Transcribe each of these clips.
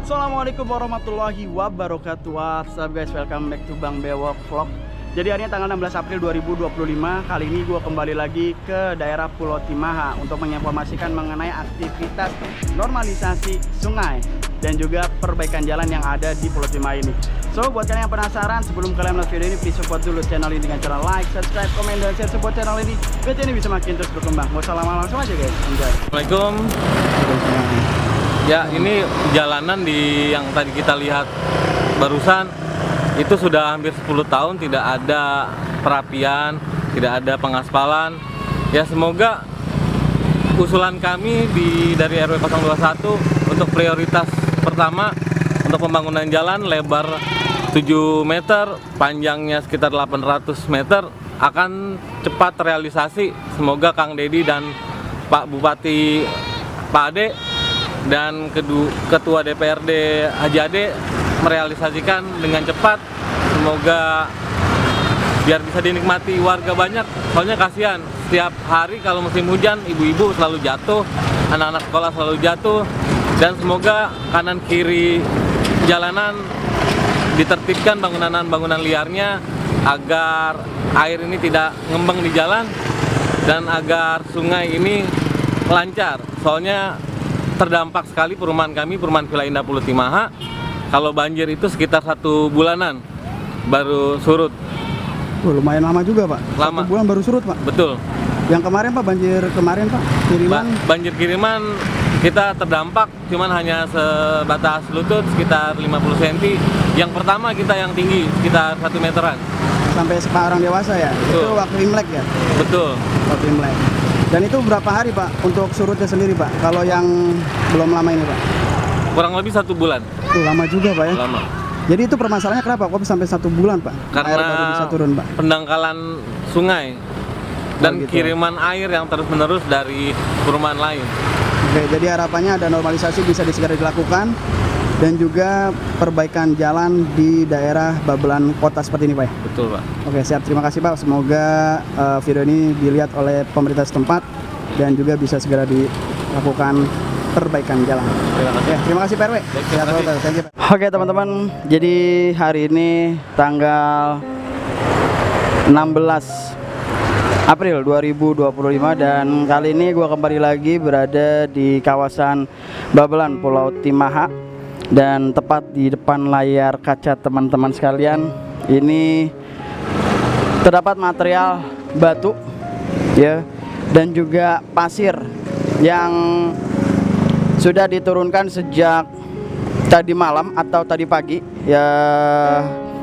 Assalamualaikum warahmatullahi wabarakatuh. What's up guys, welcome back to Bang Bewok Vlog. Jadi hari ini tanggal 16 April 2025. Kali ini gue kembali lagi ke daerah Pulau Timaha untuk menginformasikan mengenai aktivitas normalisasi sungai dan juga perbaikan jalan yang ada di Pulau Timaha ini. So buat kalian yang penasaran, sebelum kalian melihat video ini, please support dulu channel ini dengan cara like, subscribe, komen, dan share support channel ini biar ini bisa makin terus berkembang. Mau salam langsung aja guys. Enjoy. Assalamualaikum. Ya, ini jalanan yang tadi kita lihat barusan itu sudah hampir 10 tahun tidak ada perapian, tidak ada pengaspalan. Ya, semoga usulan kami dari RW 021 untuk prioritas pertama untuk pembangunan jalan lebar 7 meter, panjangnya sekitar 800 meter akan cepat terrealisasi. Semoga Kang Dedi dan Pak Bupati Pak Ade dan Ketua DPRD Haji Ade merealisasikan dengan cepat. Semoga biar bisa dinikmati warga banyak. Soalnya kasihan, setiap hari kalau musim hujan ibu-ibu selalu jatuh, anak-anak sekolah selalu jatuh. Dan semoga kanan kiri jalanan ditertibkan bangunan liarnya agar air ini tidak ngembang di jalan dan agar sungai ini lancar. Soalnya terdampak sekali perumahan kami, perumahan Villa Indah Pulau Timaha. Kalau banjir itu sekitar 1 bulanan baru surut. Lumayan lama juga Pak. Lama. 1 bulan baru surut Pak. Betul. Yang kemarin Pak, banjir kemarin Pak, kiriman. Banjir kiriman kita terdampak cuman hanya sebatas lutut sekitar 50 cm. Yang pertama kita yang tinggi sekitar 1 meteran. Sampai orang dewasa ya. Betul. Itu waktu Imlek ya. Betul. Waktu Imlek. Dan itu berapa hari Pak untuk surutnya sendiri Pak? Kalau yang belum lama ini Pak? Kurang lebih 1 bulan. Itu lama juga Pak ya. Lama. Jadi itu permasalahannya kenapa kok sampai 1 bulan Pak? Air baru Karena bisa turun Pak. pendangkalan sungai dan gitu. kiriman air yang terus-menerus dari perumahan lain. Oke, jadi harapannya ada normalisasi bisa segera dilakukan dan juga perbaikan jalan di daerah Babelan Kota seperti ini Pak ya? Betul Pak. Oke, siap. Terima kasih Pak. Semoga video ini dilihat oleh pemerintah setempat dan juga bisa segera dilakukan perbaikan jalan. Terima kasih Pak RW. Terima kasih. Oke teman-teman, jadi hari ini tanggal 16 April 2025 dan kali ini gue kembali lagi berada di kawasan Babelan Pulau Timaha dan tepat di depan layar kaca teman-teman sekalian ini terdapat material batu ya dan juga pasir yang sudah diturunkan sejak tadi malam atau tadi pagi ya,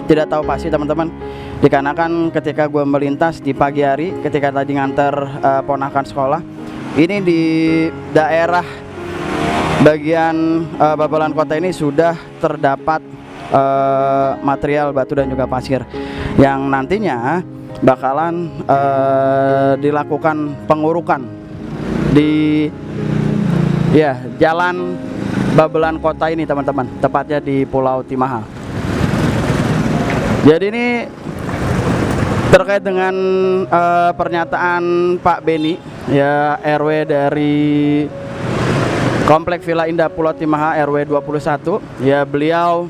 tidak tahu pasti teman-teman, dikarenakan ketika gue melintas di pagi hari ketika tadi nganter ponakan sekolah ini di daerah bagian Babelan Kota ini sudah terdapat material batu dan juga pasir yang nantinya bakalan dilakukan pengurukan di jalan Babelan Kota ini teman-teman, tepatnya di Pulau Timaha. Jadi ini terkait dengan pernyataan Pak Beni ya, RW dari Komplek Villa Indah Pulau Timaha RW 21 ya, beliau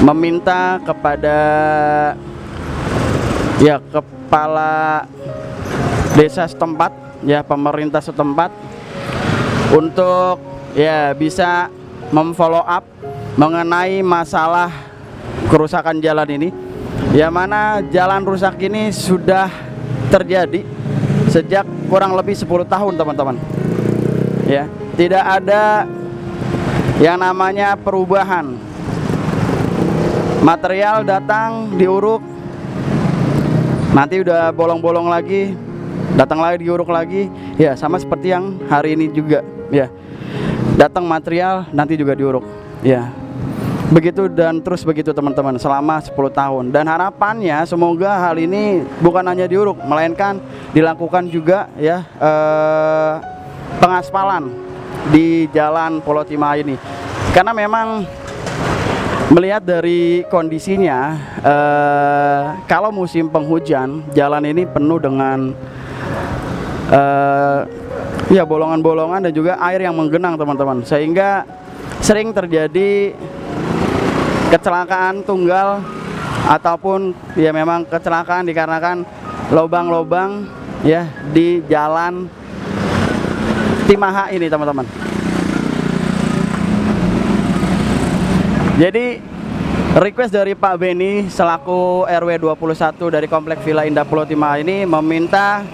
meminta kepada ya kepala desa setempat ya, pemerintah setempat untuk ya bisa memfollow up mengenai masalah kerusakan jalan ini, yang mana jalan rusak ini sudah terjadi sejak kurang lebih 10 tahun teman-teman ya. Tidak ada yang namanya perubahan, material datang diuruk, nanti udah bolong-bolong lagi, datang lagi diuruk lagi ya, sama seperti yang hari ini juga ya, datang material nanti juga diuruk ya, begitu dan terus begitu teman-teman selama 10 tahun. Dan harapannya semoga hal ini bukan hanya diuruk melainkan dilakukan juga ya pengaspalan di jalan Pulau Timaha ini, karena memang melihat dari kondisinya kalau musim penghujan jalan ini penuh dengan ya bolongan-bolongan dan juga air yang menggenang teman-teman, sehingga sering terjadi kecelakaan tunggal ataupun ya memang kecelakaan dikarenakan lubang-lubang ya di jalan Timaha ini teman-teman. Jadi request dari Pak Beni selaku RW 21 dari Komplek Villa Indah Pulau Timaha ini meminta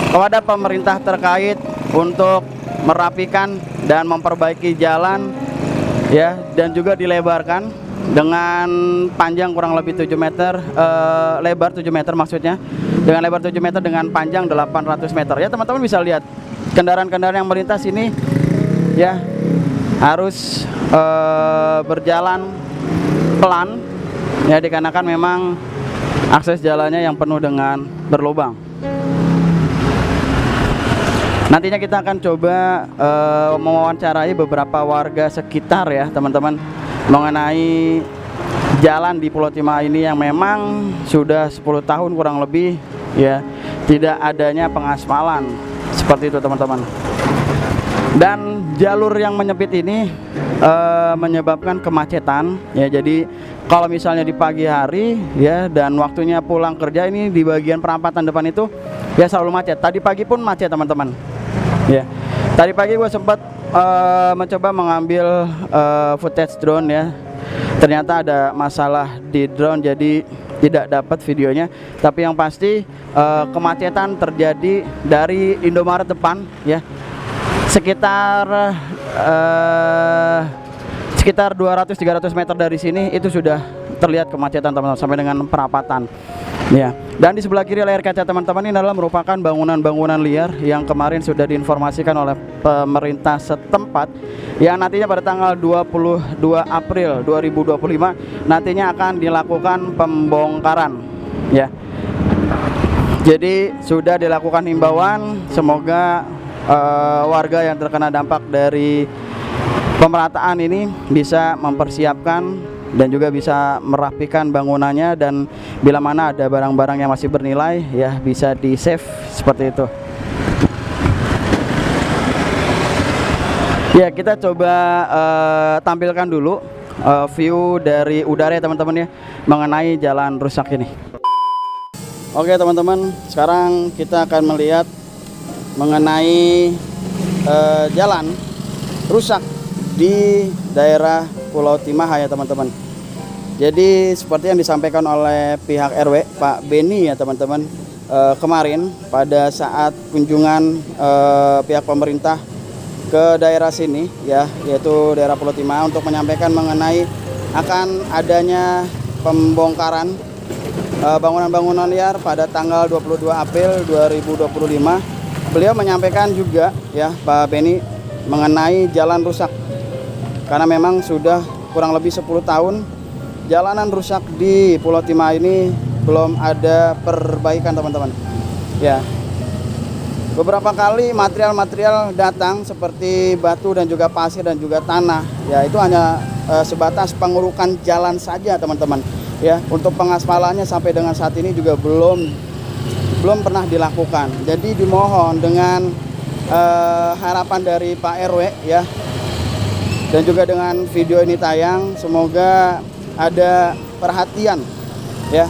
kepada pemerintah terkait untuk merapikan dan memperbaiki jalan ya, dan juga dilebarkan dengan panjang kurang lebih 7 meter, lebar 7 meter maksudnya, dengan lebar 7 meter dengan panjang 800 meter ya. Teman-teman bisa lihat kendaraan-kendaraan yang melintas ini ya harus berjalan pelan ya, dikarenakan memang akses jalannya yang penuh dengan berlubang. Nantinya kita akan coba mewawancarai beberapa warga sekitar ya teman-teman, mengenai jalan di Pulau Timaha ini yang memang sudah 10 tahun kurang lebih ya tidak adanya pengaspalan seperti itu teman-teman. Dan jalur yang menyempit ini menyebabkan kemacetan ya. Jadi kalau misalnya di pagi hari ya dan waktunya pulang kerja, ini di bagian perempatan depan itu ya selalu macet. Tadi pagi pun macet teman-teman ya. Tadi pagi gue sempat mencoba mengambil footage drone ya. Ternyata ada masalah di drone jadi tidak dapat videonya. Tapi yang pasti kemacetan terjadi dari Indomaret depan ya. Sekitar 200-300 meter dari sini itu sudah terlihat kemacetan teman-teman sampai dengan perapatan ya. Dan di sebelah kiri layar kaca teman-teman ini adalah merupakan bangunan-bangunan liar yang kemarin sudah diinformasikan oleh pemerintah setempat yang nantinya pada tanggal 22 April 2025 nantinya akan dilakukan pembongkaran ya. Jadi sudah dilakukan himbauan, semoga warga yang terkena dampak dari pemerataan ini bisa mempersiapkan dan juga bisa merapikan bangunannya, dan bila mana ada barang-barang yang masih bernilai ya bisa di save seperti itu. Ya, kita coba tampilkan dulu view dari udara ya teman-teman ya mengenai jalan rusak ini. Oke teman-teman, sekarang kita akan melihat mengenai jalan rusak di daerah Pulau Timaha ya teman-teman. Jadi seperti yang disampaikan oleh pihak RW Pak Beni ya teman-teman, kemarin pada saat kunjungan pihak pemerintah ke daerah sini ya, yaitu daerah Pulau Timaha, untuk menyampaikan mengenai akan adanya pembongkaran bangunan-bangunan liar pada tanggal 22 April 2025. Beliau menyampaikan juga ya Pak Beni mengenai jalan rusak, karena memang sudah kurang lebih 10 tahun jalanan rusak di Pulau Timaha ini belum ada perbaikan teman-teman ya. Beberapa kali material-material datang seperti batu dan juga pasir dan juga tanah ya, itu hanya sebatas pengurukan jalan saja teman-teman ya. Untuk pengaspalannya sampai dengan saat ini juga belum pernah dilakukan. Jadi dimohon dengan harapan dari Pak RW ya, dan juga dengan video ini tayang, semoga ada perhatian ya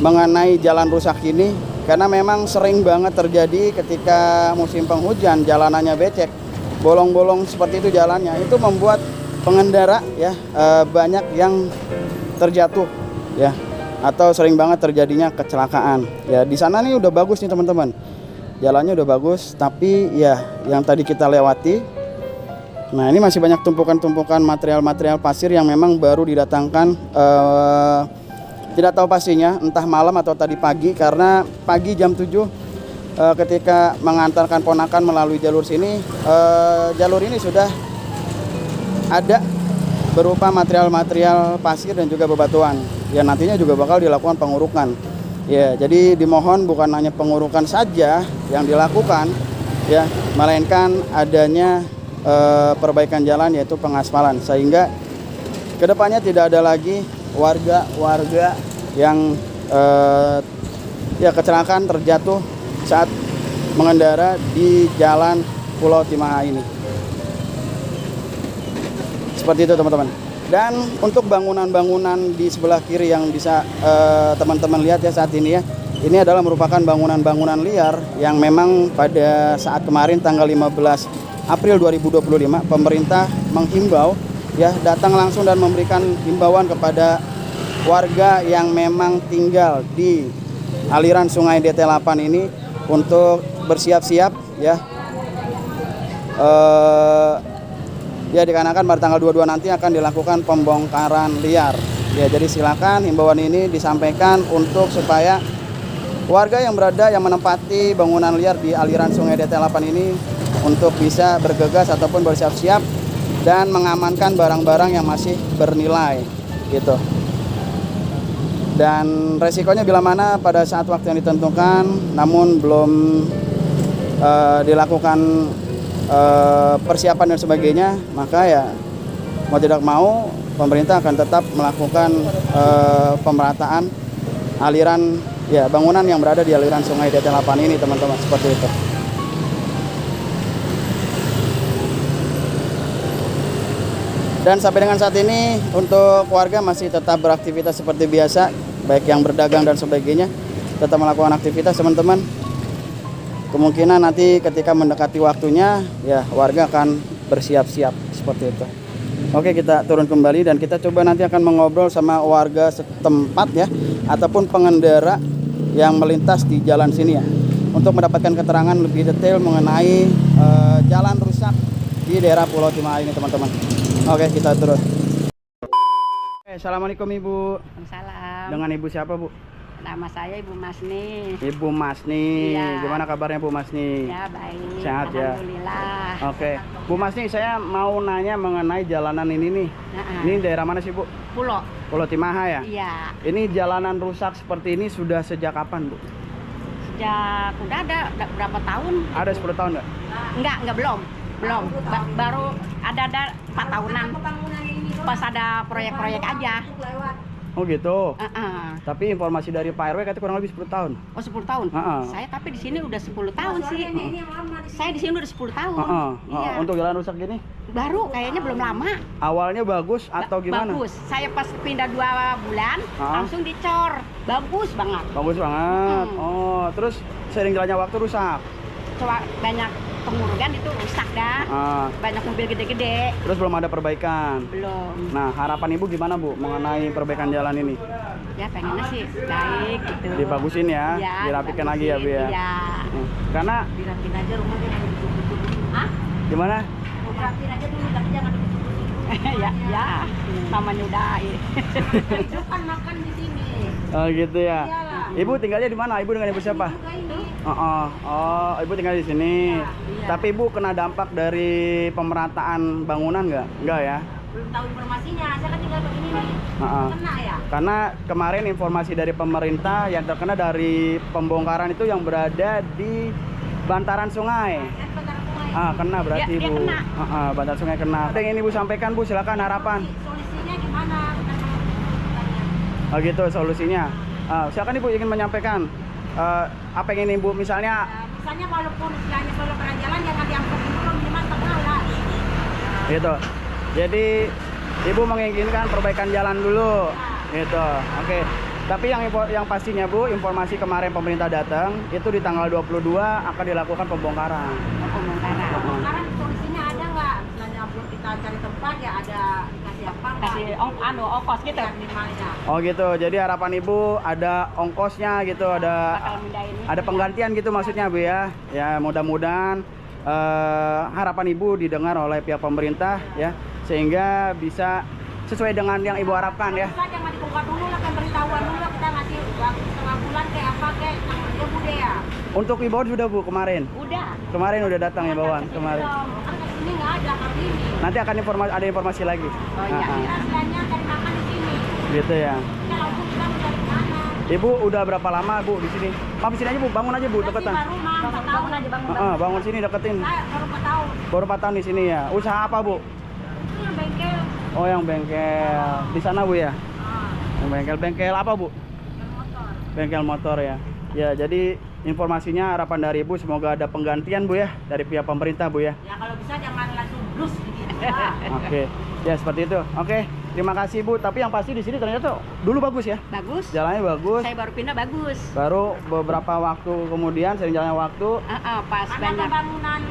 mengenai jalan rusak ini, karena memang sering banget terjadi ketika musim penghujan jalanannya becek, bolong-bolong seperti itu jalannya, itu membuat pengendara ya banyak yang terjatuh ya, atau sering banget terjadinya kecelakaan ya. Di sana nih udah bagus nih teman-teman, jalannya udah bagus, tapi ya yang tadi kita lewati, nah ini masih banyak tumpukan-tumpukan material-material pasir yang memang baru didatangkan, tidak tahu pastinya entah malam atau tadi pagi, karena pagi jam 7 ketika mengantarkan ponakan melalui jalur sini, jalur ini sudah ada berupa material-material pasir dan juga bebatuan ya, nantinya juga bakal dilakukan pengurukan ya. Jadi dimohon bukan hanya pengurukan saja yang dilakukan ya, melainkan adanya perbaikan jalan, yaitu pengaspalan, sehingga kedepannya tidak ada lagi warga yang ya kecelakaan terjatuh saat mengendara di jalan Pulau Timaha ini. Seperti itu teman-teman. Dan untuk bangunan-bangunan di sebelah kiri yang bisa teman-teman lihat ya saat ini ya, ini adalah merupakan bangunan-bangunan liar yang memang pada saat kemarin tanggal 15 April 2025 pemerintah menghimbau ya datang langsung dan memberikan himbauan kepada warga yang memang tinggal di aliran Sungai DT8 ini untuk bersiap-siap ya. Ya dikarenakan pada tanggal 22 nanti akan dilakukan pembongkaran liar. Ya jadi silakan himbauan ini disampaikan untuk supaya warga yang menempati bangunan liar di aliran Sungai DT8 ini untuk bisa bergegas ataupun bersiap-siap dan mengamankan barang-barang yang masih bernilai gitu. Dan resikonya bila mana pada saat waktu yang ditentukan namun belum dilakukan persiapan dan sebagainya, maka ya mau tidak mau pemerintah akan tetap melakukan pemerataan aliran ya bangunan yang berada di aliran Sungai DT8 ini teman-teman, seperti itu. Dan sampai dengan saat ini untuk warga masih tetap beraktivitas seperti biasa, baik yang berdagang dan sebagainya tetap melakukan aktivitas teman-teman. Kemungkinan nanti ketika mendekati waktunya ya warga akan bersiap-siap seperti itu. Oke, kita turun kembali dan kita coba nanti akan mengobrol sama warga setempat ya ataupun pengendara yang melintas di jalan sini ya untuk mendapatkan keterangan lebih detail mengenai jalan rusak di daerah Pulau Timaha ini teman-teman. Oke, kita turun. Assalamualaikum Ibu. Salam. Dengan Ibu siapa Bu? Nama saya Ibu Masni. Ibu Masni. Iya. Gimana kabarnya Bu Masni? Ya baik. Sehat ya? Alhamdulillah. Oke, Bu Masni, saya mau nanya mengenai jalanan ini nih. Ini daerah mana sih Bu? Pulau. Pulau Timaha ya? Iya. Ini jalanan rusak seperti ini sudah sejak kapan Bu? Sejak udah ada berapa tahun? Ada 10 tahun nggak? Enggak belum. Baru ada 4 tahunan. Pas ada proyek-proyek aja. Oh gitu. Uh-uh. Tapi informasi dari Pak RW katanya kurang lebih 10 tahun. Oh 10 tahun? Saya tapi di sini udah 10 tahun sih. Saya di sini udah 10 tahun. Iya. Untuk jalan rusak gini? Baru kayaknya belum lama. Awalnya bagus atau gimana? Bagus. Saya pas pindah 2 bulan langsung dicor. Bagus banget. Bagus banget. Oh, terus sering jalannya waktu rusak. Coba banyak pengurugan itu rusak dah. Banyak mobil gede-gede. Terus belum ada perbaikan. Belum. Nah, harapan Ibu gimana Bu mengenai perbaikan jalan ini? Ya pengennya sih baik gitu. Dibagusin ya, Ya dirapikan lagi ya Bu ya. Iya. Karena Dirapin aja rumahnya jangan ditutup-tutup. Hah? gimana? Dirapin aja dulu tapi jangan ditutup-tutup. Ya, namanya udah hidup makan di sini. Oh gitu ya. Iyalah. Ibu tinggalnya di mana? Ibu dengan Ibu siapa? Oh, Ibu tinggal di sini. Iya. Tapi Ibu kena dampak dari pemerataan bangunan nggak? Nggak ya? Belum tahu informasinya, saya kan tinggal begini nih. Kena ya? Karena kemarin informasi dari pemerintah yang terkena dari pembongkaran itu yang berada di bantaran sungai. Kena berarti Dia Bu. kena. Bantaran sungai kena. Ada yang ingin Ibu sampaikan Bu, silakan harapan. Solusinya gimana? Oh gitu solusinya. Silakan Ibu ingin menyampaikan apa yang ingin Ibu misalnya. Misalnya walaupun istilahnya kalau pernah jalan jangan diangkut dulu minimal tengah lah. Gitu. Jadi Ibu menginginkan perbaikan jalan dulu. Gitu. Oke. Tapi yang pastinya Bu, informasi kemarin pemerintah datang itu di tanggal 22 akan dilakukan pembongkaran. Pembongkaran. Sekarang solusinya ada nggak? Misalnya belum kita cari tempat ya ada kasih apa nggak? Kasih ongkos gitu. Ya, minimalnya. Oh gitu. Jadi harapan Ibu ada ongkosnya gitu, Bakal ada mindahin. penggantian gitu maksudnya Bu ya. Ya mudah-mudahan harapan Ibu didengar oleh pihak pemerintah ya sehingga bisa sesuai dengan yang Ibu harapkan ya. Bisa jangan dibuka dulu lah, pemberitahuan dulu kita ngasih waktu setengah bulan kayak apa kayak tanggal 3 bude ya. Untuk imbauan sudah Bu kemarin. Udah. Kemarin udah datang imbauan kemarin. Kan kesini nggak ada kali ini. Nanti akan ada informasi lagi. Oh iya. Kita istilahnya cari makan di sini. Gitu ya. Kita langsung kita mau cari mana? Ibu udah berapa lama Bu di sini? Di sini aja Bu, bangun aja Bu, Kita sih deketan. baru mah 4 tahun aja bangun. Bangun sini deketin. Saya baru 4 tahun. Baru 4 tahun di sini ya. Usaha apa Bu? Itu yang bengkel. Oh yang bengkel. Di sana Bu ya? Yang bengkel apa Bu? Yang motor. Bengkel motor ya. Ya jadi informasinya harapan dari Ibu semoga ada penggantian Bu ya dari pihak pemerintah Bu ya. Ya kalau bisa jangan langsung blus gitu. Oke. Ya seperti itu. Oke. Terima kasih Bu. Tapi yang pasti di sini ternyata dulu bagus ya. Bagus. Jalannya bagus. Saya baru pindah bagus. Baru beberapa waktu kemudian sering jalannya waktu Pas Ada banyak. pembangunan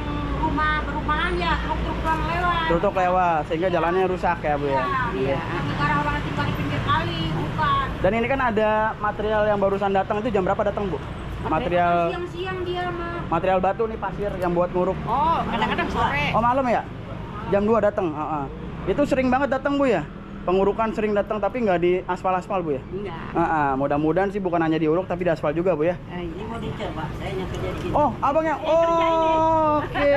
perumahan ya, truk-truk lewat. tutup lewat sehingga jalannya rusak ya Bu ya. Iya. Sekarang orang tinggal di pinggir kali, bukan. Dan ini kan ada material yang barusan datang itu jam berapa datang Bu? Material Siang-siang dia mah. material batu nih pasir yang buat nguruk. Oh, kadang-kadang sore. Oh malam ya? Jam 2 datang. Itu sering banget datang Bu ya? Pengurukan sering datang tapi nggak di aspal-aspal Bu ya? Enggak. Mudah-mudahan sih bukan hanya diuruk tapi di aspal juga Bu ya? Ini mau dicor, Pak. Saya yang kerja di sini. Oh abangnya? Oh, oke.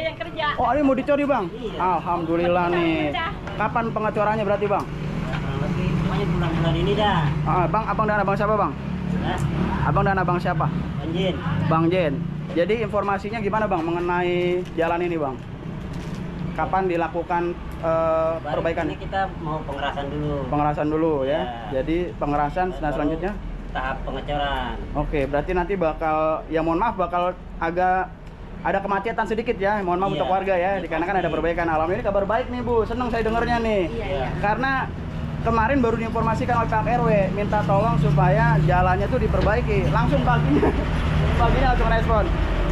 Yang kerja. Oh ini mau dicor nih Bang? Iya. Alhamdulillah nih. Kapan pengecorannya berarti Bang? Lebih pokoknya bulan-bulan ini dah. Bang, abang dan abang siapa Bang? Abang dan abang siapa? Anjin. Bang Jen. Jadi informasinya gimana Bang mengenai jalan ini Bang? Kapan dilakukan perbaikan? Ini kita mau pengerasan dulu. Pengerasan dulu ya. Ya. Jadi pengerasan nah selanjutnya. Tahap pengecoran. Oke, berarti nanti bakal ya mohon maaf bakal agak ada kemacetan sedikit ya. Mohon maaf Iya. untuk warga ya. Iya, Dikarenakan pasti. ada perbaikan alam ini kabar baik nih Bu. Seneng saya dengernya nih. Iya. Karena kemarin baru diinformasikan oleh Pak RW minta tolong supaya jalannya tuh diperbaiki. Langsung paginya. Paginya langsung respon.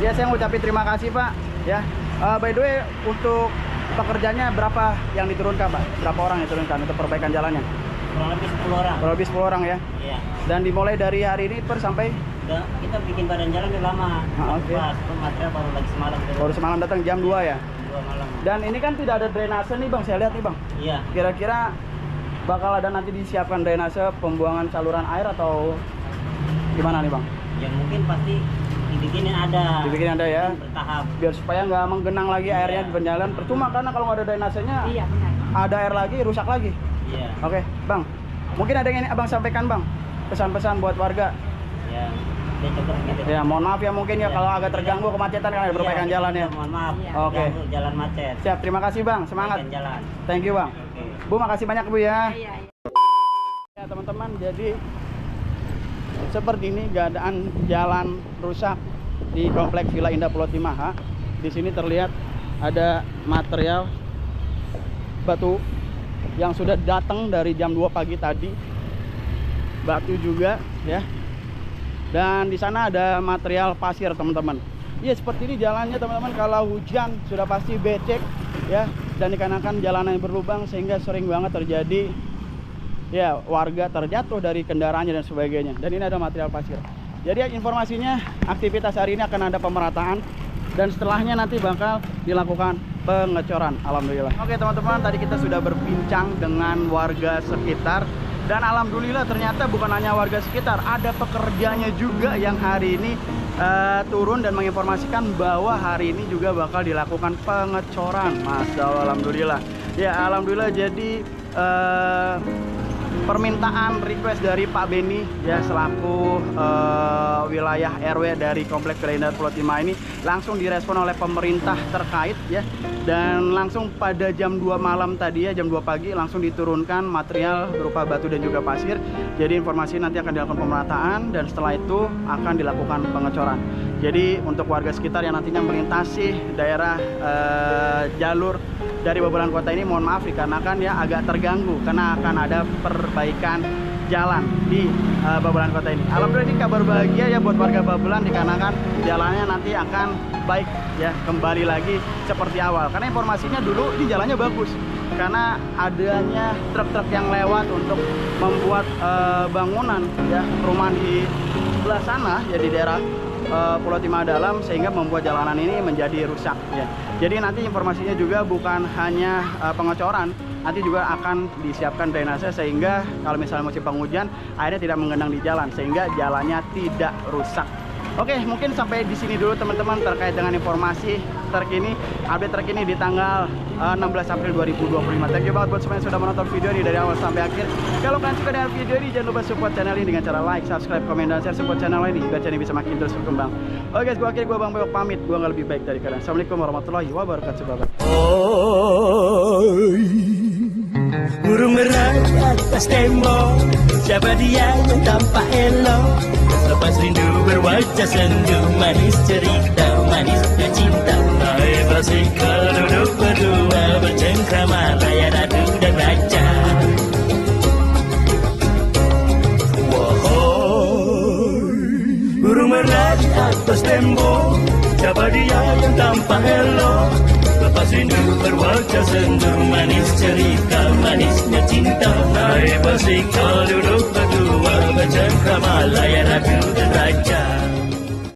Ya saya ngucapin terima kasih Pak ya. By the way untuk pekerjanya berapa yang diturunkan Pak? Berapa orang yang diturunkan untuk perbaikan jalannya? Kurang lebih 10 orang. Kurang lebih 10 orang ya. Iya. Dan dimulai dari hari ini per sampai Udah, kita bikin badan jalan udah lama. Oke. Pas material baru lagi semalam. baru semalam datang jam 2 ya. 2 malam. Dan ini kan tidak ada drainase nih Bang, saya lihat nih Bang. Iya. Kira-kira bakal ada nanti disiapkan drainase pembuangan saluran air atau gimana nih Bang? Ya mungkin pasti dibikinin ada. Dibikin ada ya. Bertahap. Biar supaya nggak menggenang lagi Iya. airnya di penjalan. Percuma karena kalau nggak ada drainasenya Iya, benar. ada air lagi rusak lagi. Iya. Oke, Bang. Mungkin ada yang ini Abang sampaikan Bang. Pesan-pesan buat warga. Ya. Dia cukup gitu. Ya, mohon maaf ya mungkin ya Iya. kalau agak terganggu kemacetan karena ada perbaikan Iya, jalan ya. Mohon maaf. Iya. Oke. Ganggu jalan macet. Siap, terima kasih Bang. Semangat. Perbaikan jalan. Thank you Bang. Oke. Bu, makasih banyak Bu ya. Iya. Ya teman-teman, jadi seperti ini keadaan jalan rusak di kompleks Villa Indah Pulau Timaha. Di sini terlihat ada material batu yang sudah datang dari jam 2 pagi tadi. Batu juga ya. Dan di sana ada material pasir teman-teman. Iya seperti ini jalannya teman-teman, kalau hujan sudah pasti becek ya. Dan dikarenakan jalanan yang berlubang sehingga sering banget terjadi ya warga terjatuh dari kendaraannya dan sebagainya. Dan ini ada material pasir. Jadi informasinya aktivitas hari ini akan ada pemerataan dan setelahnya nanti bakal dilakukan pengecoran. Alhamdulillah. Oke teman-teman, tadi kita sudah berbincang dengan warga sekitar dan alhamdulillah ternyata bukan hanya warga sekitar, ada pekerjanya juga yang hari ini turun dan menginformasikan bahwa hari ini juga bakal dilakukan pengecoran. Masya Allah, alhamdulillah. Ya alhamdulillah, jadi permintaan request dari Pak Beni ya selaku wilayah RW dari Kompleks Villa Indah Pulau Timaha ini langsung direspon oleh pemerintah terkait ya, dan langsung pada jam 2 malam tadi ya, jam 2 pagi langsung diturunkan material berupa batu dan juga pasir. Jadi informasi nanti akan dilakukan pemerataan dan setelah itu akan dilakukan pengecoran. Jadi untuk warga sekitar yang nantinya melintasi daerah jalur dari Babelan Kota ini mohon maaf dikarenakan ya agak terganggu karena akan ada perbaikan jalan di Babelan Kota ini. Alhamdulillah ini kabar bahagia ya buat warga Babelan dikarenakan jalannya nanti akan baik ya, kembali lagi seperti awal. Karena informasinya dulu ini jalannya bagus karena adanya truk-truk yang lewat untuk membuat bangunan ya perumahan di sebelah sana ya di daerah Pulau Timaha Dalam sehingga membuat jalanan ini menjadi rusak ya. Jadi nanti informasinya juga bukan hanya pengecoran, nanti juga akan disiapkan drainase sehingga kalau misalnya musim penghujan airnya tidak menggenang di jalan sehingga jalannya tidak rusak. Oke, mungkin sampai di sini dulu teman-teman terkait dengan informasi terkini, update terkini di tanggal 16 April 2025. Thank you banget buat semua yang sudah menonton video ini dari awal sampai akhir. Kalau kalian suka dengan video ini, jangan lupa support channel ini dengan cara like, subscribe, komen, dan share support channel ini biar channel ini bisa makin terus berkembang. Oke guys, gua Bang Bewok pamit. Gua nggak lebih baik dari kalian. Assalamualaikum warahmatullahi wabarakatuh. Burung merah atas tembok, siapa dia yang tampak elok? Lepas rindu berwajah sendu, manis cerita manis. manisnya cinta. Naik basikal duduk berdua bercengkrama layar ratu dan raja. Burung merah di atas tembok, siapa dia yang tampak elok? Lepas rindu berwajah sendu, manis cerita, manisnya cinta. Naik basikal duduk berdua bercengkrama layar ratu dan raja.